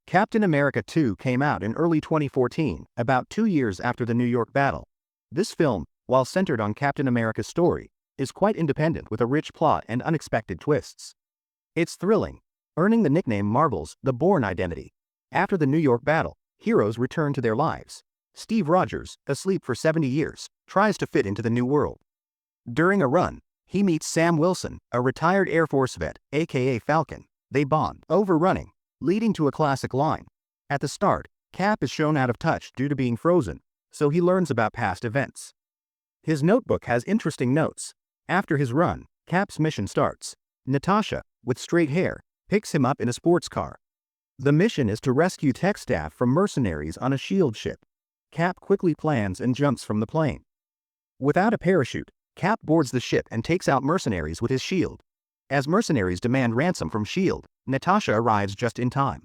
Captain America 2 came out in early 2014, about 2 years after the New York battle. This film, while centered on Captain America's story, is quite independent with a rich plot and unexpected twists. It's thrilling, earning the nickname Marvel's The Bourne Identity. After the New York battle, heroes return to their lives. Steve Rogers, asleep for 70 years, tries to fit into the new world. During a run, he meets Sam Wilson, a retired Air Force vet, aka Falcon. They bond over running, leading to a classic line. At the start, Cap is shown out of touch due to being frozen, so he learns about past events. His notebook has interesting notes. After his run, Cap's mission starts. Natasha, with straight hair, picks him up in a sports car. The mission is to rescue tech staff from mercenaries on a S.H.I.E.L.D. ship. Cap quickly plans and jumps from the plane. Without a parachute, Cap boards the ship and takes out mercenaries with his shield. As mercenaries demand ransom from S.H.I.E.L.D., Natasha arrives just in time.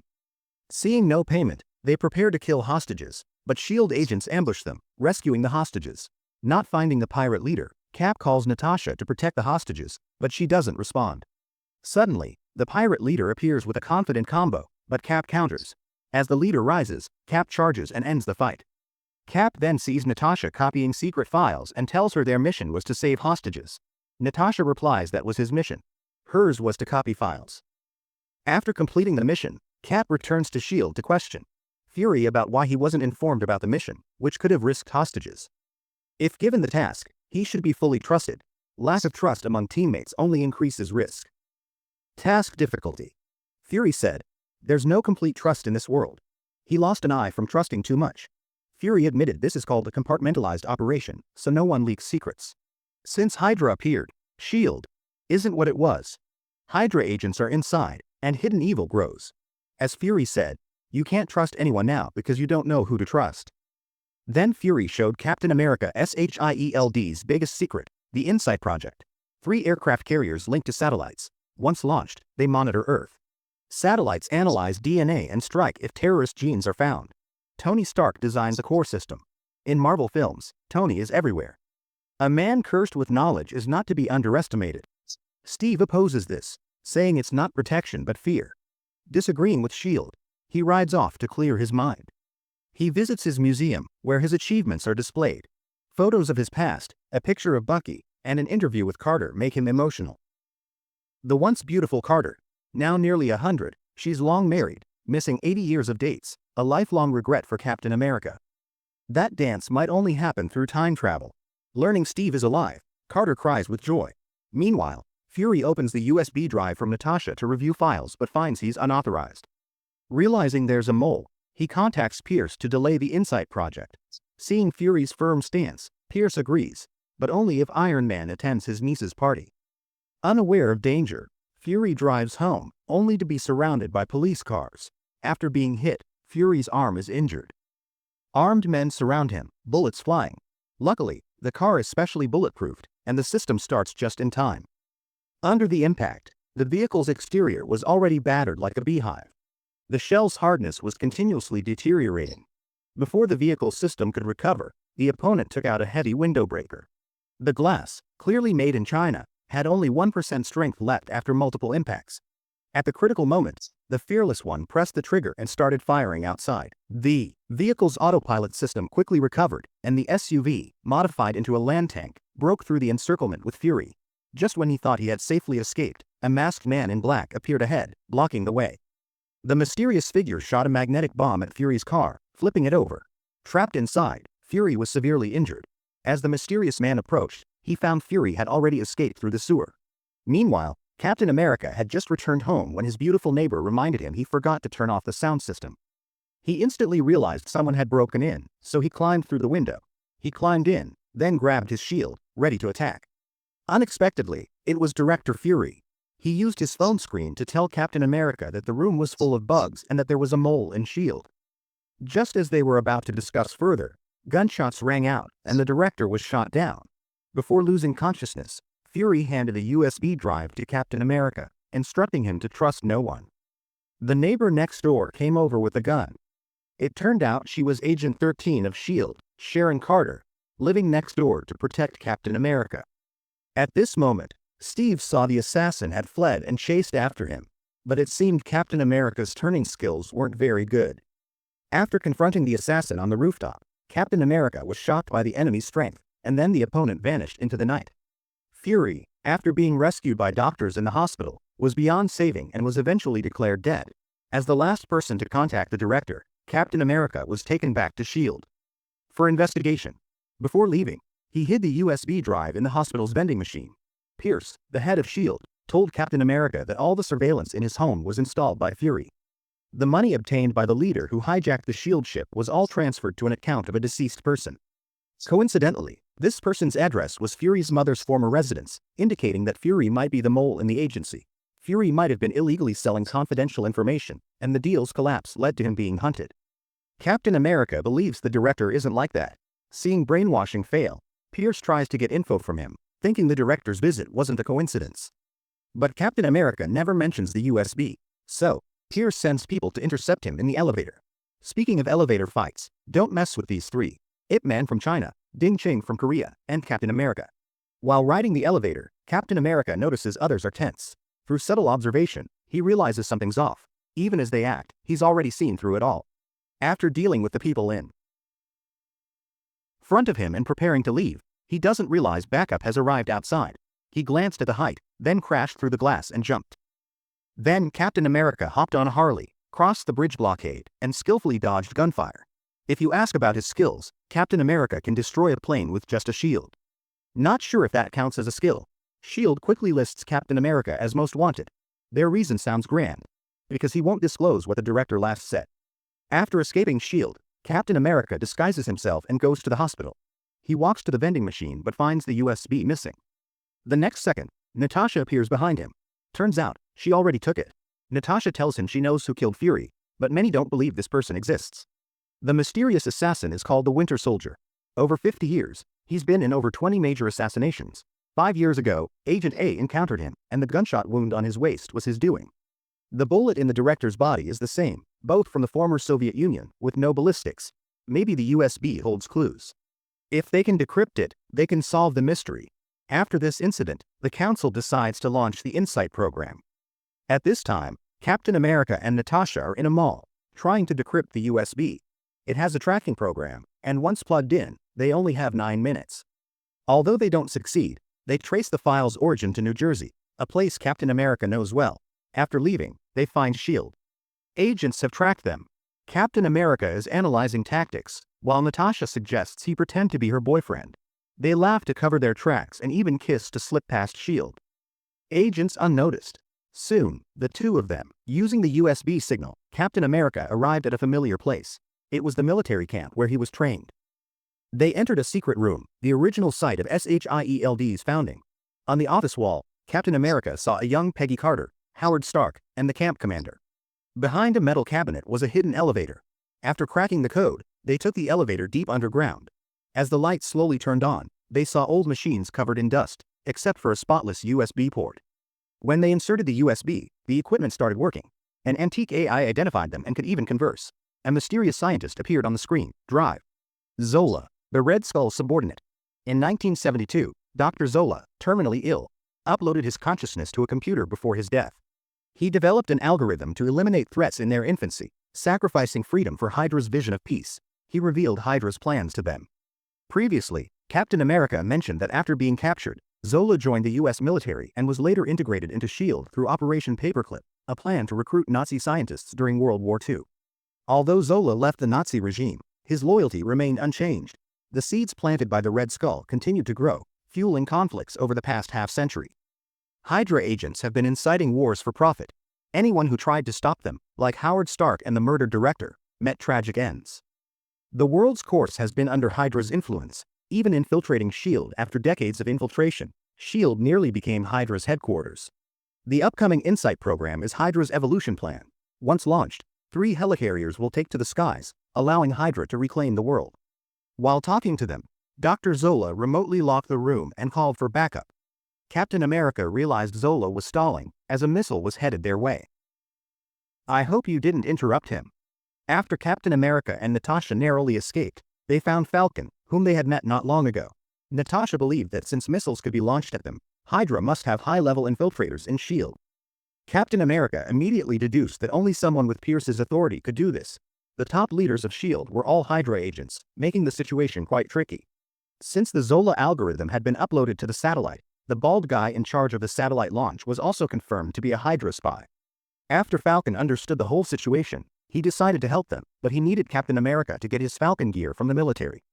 Seeing no payment, they prepare to kill hostages, but S.H.I.E.L.D. agents ambush them, rescuing the hostages. Not finding the pirate leader, Cap calls Natasha to protect the hostages, but she doesn't respond. Suddenly, the pirate leader appears with a confident combo, but Cap counters. As the leader rises, Cap charges and ends the fight. Cap then sees Natasha copying secret files and tells her their mission was to save hostages. Natasha replies that was his mission. Hers was to copy files. After completing the mission, Cap returns to S.H.I.E.L.D. to question Fury about why he wasn't informed about the mission, which could have risked hostages. If given the task, he should be fully trusted. Lack of trust among teammates only increases risk. Task difficulty. Fury said, "There's no complete trust in this world." He lost an eye from trusting too much. Fury admitted this is called a compartmentalized operation, so no one leaks secrets. Since Hydra appeared, S.H.I.E.L.D. isn't what it was. Hydra agents are inside, and hidden evil grows. As Fury said, you can't trust anyone now because you don't know who to trust. Then Fury showed Captain America S.H.I.E.L.D's biggest secret, the InSight project. 3 aircraft carriers linked to satellites. Once launched, they monitor Earth. Satellites analyze DNA and strike if terrorist genes are found. Tony Stark designs a core system. In Marvel films, Tony is everywhere. A man cursed with knowledge is not to be underestimated. Steve opposes this, saying it's not protection but fear. Disagreeing with S.H.I.E.L.D., he rides off to clear his mind. He visits his museum, where his achievements are displayed. Photos of his past, a picture of Bucky, and an interview with Carter make him emotional. The once beautiful Carter, now nearly 100, she's long married, missing 80 years of dates, a lifelong regret for Captain America. That dance might only happen through time travel. Learning Steve is alive, Carter cries with joy. Meanwhile, Fury opens the USB drive from Natasha to review files but finds he's unauthorized. Realizing there's a mole, he contacts Pierce to delay the InSight project. Seeing Fury's firm stance, Pierce agrees, but only if Iron Man attends his niece's party. Unaware of danger, Fury drives home, only to be surrounded by police cars. After being hit, Fury's arm is injured. Armed men surround him, bullets flying. Luckily, the car is specially bulletproofed, and the system starts just in time. Under the impact, the vehicle's exterior was already battered like a beehive. The shell's hardness was continuously deteriorating. Before the vehicle's system could recover, the opponent took out a heavy window breaker. The glass, clearly made in China, had only 1% strength left after multiple impacts. At the critical moments, the fearless one pressed the trigger and started firing outside. The vehicle's autopilot system quickly recovered, and the SUV, modified into a land tank, broke through the encirclement with Fury. Just when he thought he had safely escaped, a masked man in black appeared ahead, blocking the way. The mysterious figure shot a magnetic bomb at Fury's car, flipping it over. Trapped inside, Fury was severely injured. As the mysterious man approached, he found Fury had already escaped through the sewer. Meanwhile, Captain America had just returned home when his beautiful neighbor reminded him he forgot to turn off the sound system. He instantly realized someone had broken in, so he climbed through the window. He climbed in, then grabbed his shield, ready to attack. Unexpectedly, it was Director Fury. He used his phone screen to tell Captain America that the room was full of bugs and that there was a mole in S.H.I.E.L.D. Just as they were about to discuss further, gunshots rang out and the director was shot down. Before losing consciousness, Fury handed a USB drive to Captain America, instructing him to trust no one. The neighbor next door came over with a gun. It turned out she was Agent 13 of S.H.I.E.L.D., Sharon Carter, living next door to protect Captain America. At this moment, Steve saw the assassin had fled and chased after him. But it seemed Captain America's turning skills weren't very good. After confronting the assassin on the rooftop, Captain America was shocked by the enemy's strength, and then the opponent vanished into the night. Fury, after being rescued by doctors in the hospital, was beyond saving and was eventually declared dead. As the last person to contact the director, Captain America was taken back to S.H.I.E.L.D. for investigation. Before leaving, he hid the USB drive in the hospital's vending machine. Pierce, the head of S.H.I.E.L.D., told Captain America that all the surveillance in his home was installed by Fury. The money obtained by the leader who hijacked the S.H.I.E.L.D. ship was all transferred to an account of a deceased person. Coincidentally, this person's address was Fury's mother's former residence, indicating that Fury might be the mole in the agency. Fury might have been illegally selling confidential information, and the deal's collapse led to him being hunted. Captain America believes the director isn't like that. Seeing brainwashing fail, Pierce tries to get info from him, thinking the director's visit wasn't a coincidence. But Captain America never mentions the USB, so Pierce sends people to intercept him in the elevator. Speaking of elevator fights, don't mess with these three: Ip Man from China, Ding Ching from Korea, and Captain America. While riding the elevator, Captain America notices others are tense. Through subtle observation, he realizes something's off. Even as they act, he's already seen through it all. After dealing with the people in front of him and preparing to leave, he doesn't realize backup has arrived outside. He glanced at the height, then crashed through the glass and jumped. Then Captain America hopped on a Harley, crossed the bridge blockade, and skillfully dodged gunfire. If you ask about his skills, Captain America can destroy a plane with just a shield. Not sure if that counts as a skill. S.H.I.E.L.D. quickly lists Captain America as most wanted. Their reason sounds grand, because he won't disclose what the director last said. After escaping S.H.I.E.L.D., Captain America disguises himself and goes to the hospital. He walks to the vending machine but finds the USB missing. The next second, Natasha appears behind him. Turns out, she already took it. Natasha tells him she knows who killed Fury, but many don't believe this person exists. The mysterious assassin is called the Winter Soldier. Over 50 years, he's been in over 20 major assassinations. 5 years ago, Agent A encountered him, and the gunshot wound on his waist was his doing. The bullet in the director's body is the same, both from the former Soviet Union, with no ballistics. Maybe the USB holds clues. If they can decrypt it, they can solve the mystery. After this incident, the Council decides to launch the S.H.I.E.L.D. program. At this time, Captain America and Natasha are in a mall, trying to decrypt the USB. It has a tracking program, and once plugged in, they only have 9 minutes. Although they don't succeed, they trace the file's origin to New Jersey, a place Captain America knows well. After leaving, they find S.H.I.E.L.D. Agents have tracked them. Captain America is analyzing tactics, while Natasha suggests he pretend to be her boyfriend. They laugh to cover their tracks and even kiss to slip past S.H.I.E.L.D. Agents unnoticed. Soon, the two of them, using the USB signal, Captain America arrived at a familiar place. It was the military camp where he was trained. They entered a secret room, the original site of S.H.I.E.L.D's founding. On the office wall, Captain America saw a young Peggy Carter, Howard Stark, and the camp commander. Behind a metal cabinet was a hidden elevator. After cracking the code, they took the elevator deep underground. As the lights slowly turned on, they saw old machines covered in dust, except for a spotless USB port. When they inserted the USB, the equipment started working. An antique AI identified them and could even converse. A mysterious scientist appeared on the screen. Drive. Zola, the Red Skull's subordinate. In 1972, Dr. Zola, terminally ill, uploaded his consciousness to a computer before his death. He developed an algorithm to eliminate threats in their infancy, sacrificing freedom for Hydra's vision of peace. He revealed Hydra's plans to them. Previously, Captain America mentioned that after being captured, Zola joined the US military and was later integrated into S.H.I.E.L.D. through Operation Paperclip, a plan to recruit Nazi scientists during World War II. Although Zola left the Nazi regime, his loyalty remained unchanged. The seeds planted by the Red Skull continued to grow, fueling conflicts over the past half-century. Hydra agents have been inciting wars for profit. Anyone who tried to stop them, like Howard Stark and the murdered director, met tragic ends. The world's course has been under Hydra's influence, even infiltrating S.H.I.E.L.D. After decades of infiltration. S.H.I.E.L.D. nearly became Hydra's headquarters. The upcoming S.H.I.E.L.D. program is Hydra's evolution plan. Once launched, 3 helicarriers will take to the skies, allowing Hydra to reclaim the world. While talking to them, Dr. Zola remotely locked the room and called for backup. Captain America realized Zola was stalling, as a missile was headed their way. "I hope you didn't interrupt him." After Captain America and Natasha narrowly escaped, they found Falcon, whom they had met not long ago. Natasha believed that since missiles could be launched at them, Hydra must have high-level infiltrators in S.H.I.E.L.D. Captain America immediately deduced that only someone with Pierce's authority could do this. The top leaders of S.H.I.E.L.D. were all Hydra agents, making the situation quite tricky. Since the Zola algorithm had been uploaded to the satellite, the bald guy in charge of the satellite launch was also confirmed to be a Hydra spy. After Falcon understood the whole situation, he decided to help them, but he needed Captain America to get his Falcon gear from the military.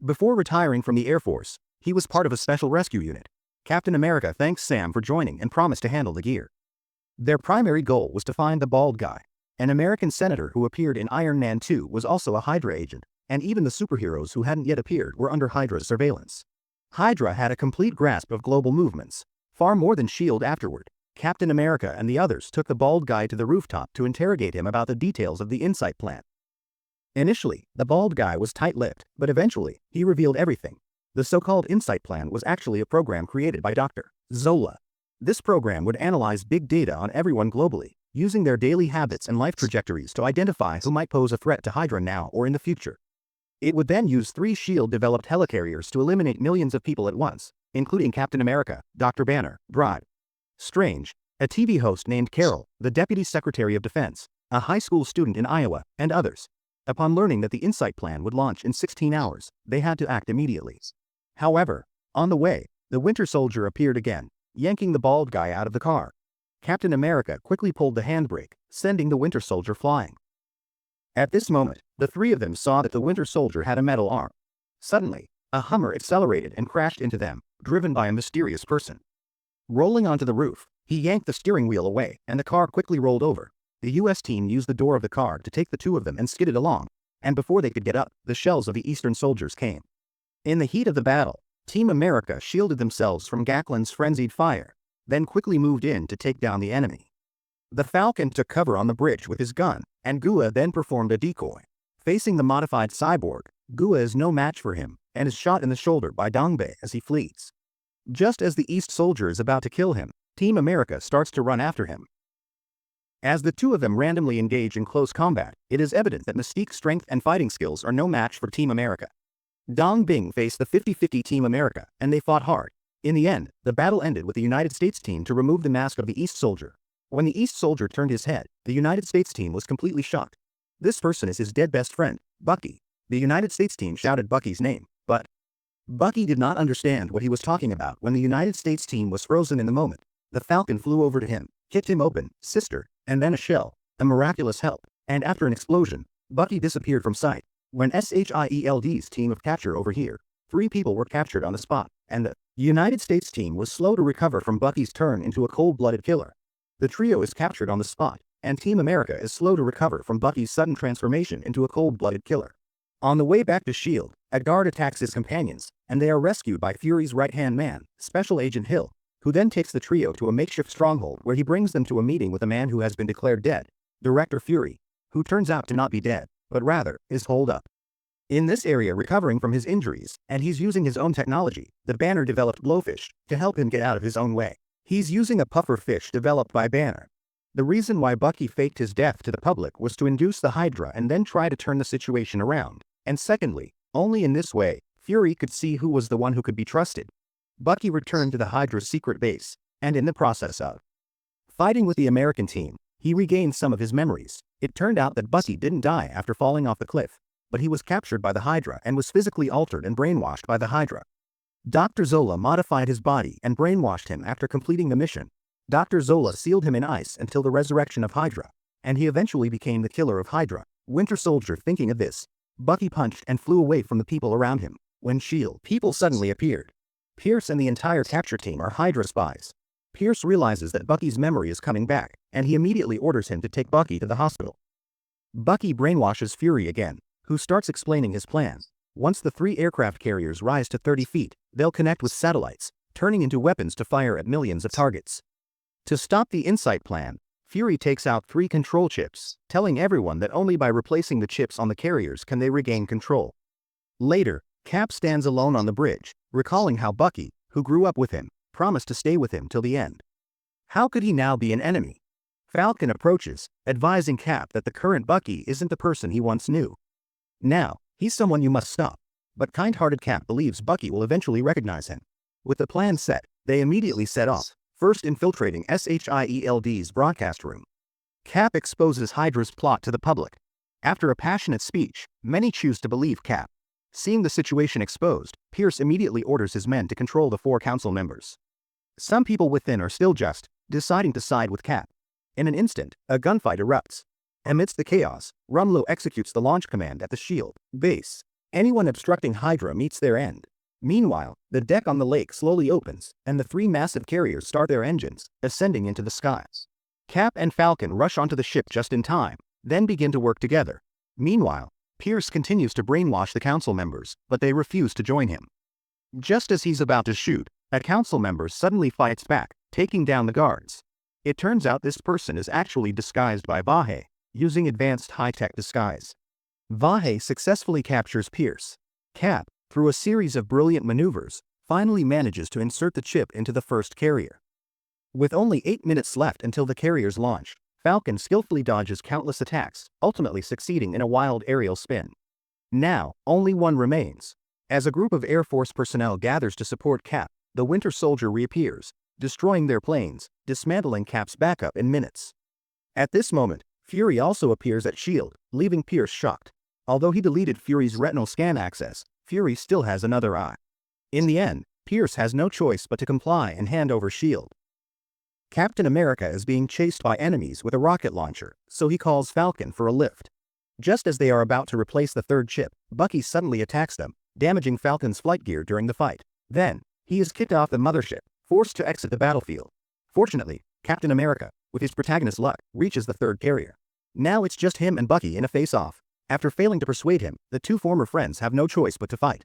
Before retiring from the Air Force, he was part of a special rescue unit. Captain America thanks Sam for joining and promised to handle the gear. Their primary goal was to find the bald guy. An American senator who appeared in Iron Man 2 was also a Hydra agent, and even the superheroes who hadn't yet appeared were under Hydra's surveillance. Hydra had a complete grasp of global movements, far more than S.H.I.E.L.D. afterward. Captain America and the others took the bald guy to the rooftop to interrogate him about the details of the Insight plan. Initially, the bald guy was tight-lipped, but eventually, he revealed everything. The so-called Insight plan was actually a program created by Dr. Zola. This program would analyze big data on everyone globally, using their daily habits and life trajectories to identify who might pose a threat to Hydra now or in the future. It would then use 3 S.H.I.E.L.D.-developed helicarriers to eliminate millions of people at once, including Captain America, Dr. Banner, Bride, Strange, a TV host named Carol, the Deputy Secretary of Defense, a high school student in Iowa, and others. Upon learning that the Insight plan would launch in 16 hours, they had to act immediately. However, on the way, the Winter Soldier appeared again, yanking the bald guy out of the car. Captain America quickly pulled the handbrake, sending the Winter Soldier flying. At this moment, the 3 of them saw that the Winter Soldier had a metal arm. Suddenly, a Hummer accelerated and crashed into them, driven by a mysterious person. Rolling onto the roof, he yanked the steering wheel away, and the car quickly rolled over. The U.S. team used the door of the car to take the 2 of them and skidded along, and before they could get up, the shells of the Eastern soldiers came. In the heat of the battle, Team America shielded themselves from Gaklin's frenzied fire, then quickly moved in to take down the enemy. The Falcon took cover on the bridge with his gun, and Gua then performed a decoy. Facing the modified cyborg, Gua is no match for him, and is shot in the shoulder by Dongbei as he flees. Just as the East soldier is about to kill him, Team America starts to run after him. As the 2 of them randomly engage in close combat, it is evident that Mystique's strength and fighting skills are no match for Team America. Dong Bing faced the 50-50 Team America, and they fought hard. In the end, the battle ended with the United States team to remove the mask of the East soldier. When the East soldier turned his head, the United States team was completely shocked. This person is his dead best friend, Bucky. The United States team shouted Bucky's name, but Bucky did not understand what he was talking about. When the United States team was frozen in the moment, the Falcon flew over to him, kicked him open, sister, and then a shell, a miraculous help, and after an explosion, Bucky disappeared from sight. When S.H.I.E.L.D's team of capture over here, 3 people were captured on the spot, and the United States team was slow to recover from Bucky's turn into a cold-blooded killer. The trio is captured on the spot, and Team America is slow to recover from Bucky's sudden transformation into a cold-blooded killer. On the way back to S.H.I.E.L.D., a guard attacks his companions, and they are rescued by Fury's right-hand man, Special Agent Hill, who then takes the trio to a makeshift stronghold where he brings them to a meeting with a man who has been declared dead, Director Fury, who turns out to not be dead, but rather is holed up in this area recovering from his injuries, and he's using his own technology, the Banner developed blowfish, to help him get out of his own way. He's using a puffer fish developed by Banner. The reason why Bucky faked his death to the public was to induce the Hydra and then try to turn the situation around, and secondly, only in this way, Fury could see who was the one who could be trusted. Bucky returned to the Hydra's secret base, and in the process of fighting with the American team, he regained some of his memories. It turned out that Bucky didn't die after falling off the cliff, but he was captured by the Hydra and was physically altered and brainwashed by the Hydra. Dr. Zola modified his body and brainwashed him after completing the mission. Dr. Zola sealed him in ice until the resurrection of Hydra, and he eventually became the killer of Hydra. Winter Soldier thinking of this, Bucky punched and flew away from the people around him. When S.H.I.E.L.D. people suddenly appeared. Pierce and the entire capture team are Hydra spies. Pierce realizes that Bucky's memory is coming back, and he immediately orders him to take Bucky to the hospital. Bucky brainwashes Fury again, who starts explaining his plan. Once the 3 aircraft carriers rise to 30 feet, they'll connect with satellites, turning into weapons to fire at millions of targets. To stop the Insight plan, Fury takes out 3 control chips, telling everyone that only by replacing the chips on the carriers can they regain control. Later, Cap stands alone on the bridge, recalling how Bucky, who grew up with him, promised to stay with him till the end. How could he now be an enemy? Falcon approaches, advising Cap that the current Bucky isn't the person he once knew. Now, he's someone you must stop. But kind-hearted Cap believes Bucky will eventually recognize him. With the plan set, they immediately set off, first infiltrating S.H.I.E.L.D's broadcast room. Cap exposes Hydra's plot to the public. After a passionate speech, many choose to believe Cap. Seeing the situation exposed, Pierce immediately orders his men to control the 4 council members. Some people within are still just deciding to side with Cap. In an instant, a gunfight erupts. Amidst the chaos, Rumlow executes the launch command at the S.H.I.E.L.D. base. Anyone obstructing Hydra meets their end. Meanwhile, the deck on the lake slowly opens, and the 3 massive carriers start their engines, ascending into the skies. Cap and Falcon rush onto the ship just in time, then begin to work together. Meanwhile, Pierce continues to brainwash the council members, but they refuse to join him. Just as he's about to shoot, a council member suddenly fights back, taking down the guards. It turns out this person is actually disguised by Vahe, using advanced high-tech disguise. Vahe successfully captures Pierce. Cap, through a series of brilliant maneuvers, finally manages to insert the chip into the first carrier. With only 8 minutes left until the carriers launch, Falcon skillfully dodges countless attacks, ultimately succeeding in a wild aerial spin. Now, only one remains. As a group of Air Force personnel gathers to support Cap, the Winter Soldier reappears, destroying their planes, dismantling Cap's backup in minutes. At this moment, Fury also appears at S.H.I.E.L.D., leaving Pierce shocked. Although he deleted Fury's retinal scan access, Fury still has another eye. In the end, Pierce has no choice but to comply and hand over S.H.I.E.L.D. Captain America is being chased by enemies with a rocket launcher, so he calls Falcon for a lift. Just as they are about to replace the 3rd chip, Bucky suddenly attacks them, damaging Falcon's flight gear during the fight. Then, he is kicked off the mothership, forced to exit the battlefield. Fortunately, Captain America, with his protagonist's luck, reaches the 3rd carrier. Now it's just him and Bucky in a face-off. After failing to persuade him, the 2 former friends have no choice but to fight.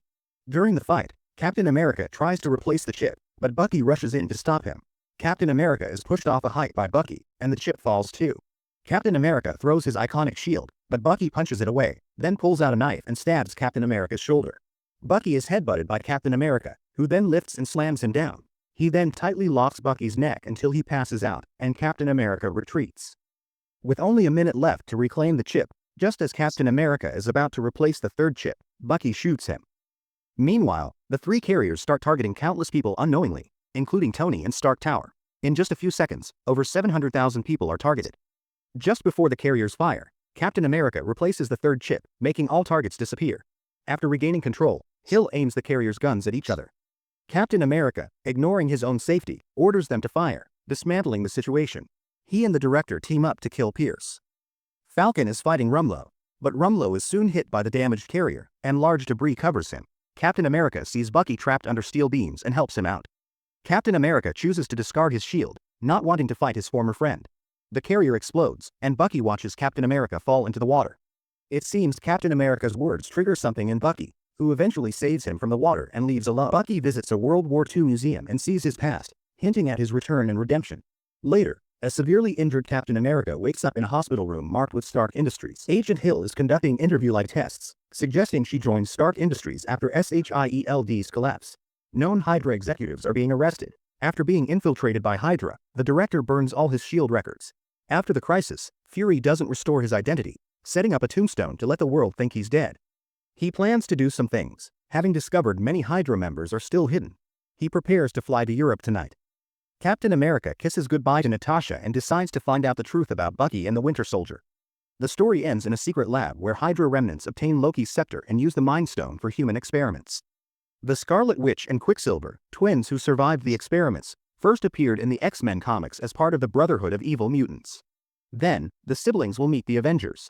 During the fight, Captain America tries to replace the chip, but Bucky rushes in to stop him. Captain America is pushed off a height by Bucky, and the chip falls too. Captain America throws his iconic shield, but Bucky punches it away, then pulls out a knife and stabs Captain America's shoulder. Bucky is headbutted by Captain America, who then lifts and slams him down. He then tightly locks Bucky's neck until he passes out, and Captain America retreats. With only a minute left to reclaim the chip, just as Captain America is about to replace the 3rd chip, Bucky shoots him. Meanwhile, the 3 carriers start targeting countless people unknowingly, including Tony and Stark Tower. In just a few seconds, over 700,000 people are targeted. Just before the carriers fire, Captain America replaces the 3rd chip, making all targets disappear. After regaining control, Hill aims the carriers' guns at each other. Captain America, ignoring his own safety, orders them to fire, dismantling the situation. He and the director team up to kill Pierce. Falcon is fighting Rumlow, but Rumlow is soon hit by the damaged carrier, and large debris covers him. Captain America sees Bucky trapped under steel beams and helps him out. Captain America chooses to discard his shield, not wanting to fight his former friend. The carrier explodes, and Bucky watches Captain America fall into the water. It seems Captain America's words trigger something in Bucky, who eventually saves him from the water and leaves alone. Bucky visits a World War II museum and sees his past, hinting at his return and redemption. Later, a severely injured Captain America wakes up in a hospital room marked with Stark Industries. Agent Hill is conducting interview-like tests, suggesting she joins Stark Industries after S.H.I.E.L.D's collapse. Known Hydra executives are being arrested. After being infiltrated by Hydra, the director burns all his S.H.I.E.L.D. records. After the crisis, Fury doesn't restore his identity, setting up a tombstone to let the world think he's dead. He plans to do some things, having discovered many Hydra members are still hidden. He prepares to fly to Europe tonight. Captain America kisses goodbye to Natasha and decides to find out the truth about Bucky and the Winter Soldier. The story ends in a secret lab where Hydra remnants obtain Loki's scepter and use the Mind Stone for human experiments. The Scarlet Witch and Quicksilver, twins who survived the experiments, first appeared in the X-Men comics as part of the Brotherhood of Evil Mutants. Then, the siblings will meet the Avengers.